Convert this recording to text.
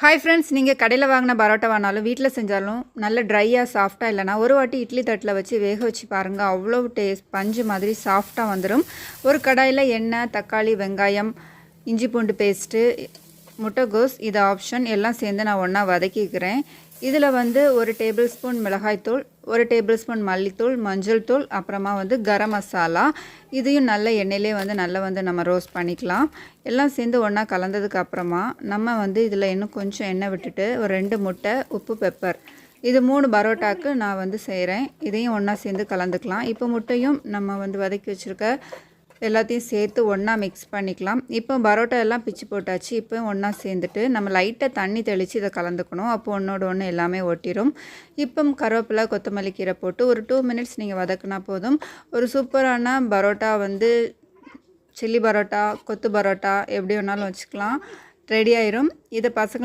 Hi friends, நீங்கள் கடையில் வாங்கின பரோட்டா வாங்கினாலும் வீட்டில் செஞ்சாலும் நல்ல ட்ரையாக சாஃப்டாக இல்லைனா ஒரு வாட்டி இட்லி தட்டில் வச்சு வேக வச்சு பாருங்கள். அவ்வளோ டேஸ்ட் பஞ்சு மாதிரி சாஃப்டாக வந்துடும். ஒரு கடாயில் எண்ணெய், தக்காளி, வெங்காயம், இஞ்சி பூண்டு பேஸ்ட்டு, முட்டைகோஸ், இது ஆப்ஷன், எல்லாம் சேர்ந்து நான் ஒன்றா வதக்கிக்கிறேன். இதில் ஒரு டேபிள் ஸ்பூன் மிளகாய்த்தூள், ஒரு டேபிள் ஸ்பூன் மல்லித்தூள், மஞ்சள் தூள், அப்புறமா கரம் மசாலா, இதையும் நல்ல எண்ணெயிலே நல்லா நம்ம ரோஸ்ட் பண்ணிக்கலாம். எல்லாம் சேர்ந்து ஒன்றா கலந்ததுக்கு அப்புறமா நம்ம இதில் இன்னும் கொஞ்சம் எண்ணெய் விட்டுட்டு ஒரு 2 முட்டை, உப்பு, பெப்பர், இது 3 பரோட்டாக்கு நான் செய்கிறேன். இதையும் ஒன்றா சேர்ந்து கலந்துக்கலாம். இப்போ முட்டையும் நம்ம வதக்கி வச்சுருக்க எல்லாத்தையும் சேர்த்து ஒன்றா மிக்ஸ் பண்ணிக்கலாம். இப்போ பரோட்டா எல்லாம் பிச்சு போட்டாச்சு. இப்போ ஒன்றா சேர்ந்துட்டு நம்ம லைட்டாக தண்ணி தெளித்து இதை கலந்துக்கணும். அப்போ ஒன்றோட ஒன்று எல்லாமே ஒட்டிடும். இப்போ கருவேப்பிலை, கொத்தமல்லி கீரை போட்டு ஒரு 2 மினிட்ஸ் நீங்கள் வதக்குனா போதும். ஒரு சூப்பரான பரோட்டா சில்லி பரோட்டா, கொத்து பரோட்டா எப்படி வேணாலும் வச்சுக்கலாம், ரெடி ஆயிரும். இதை பசங்களும்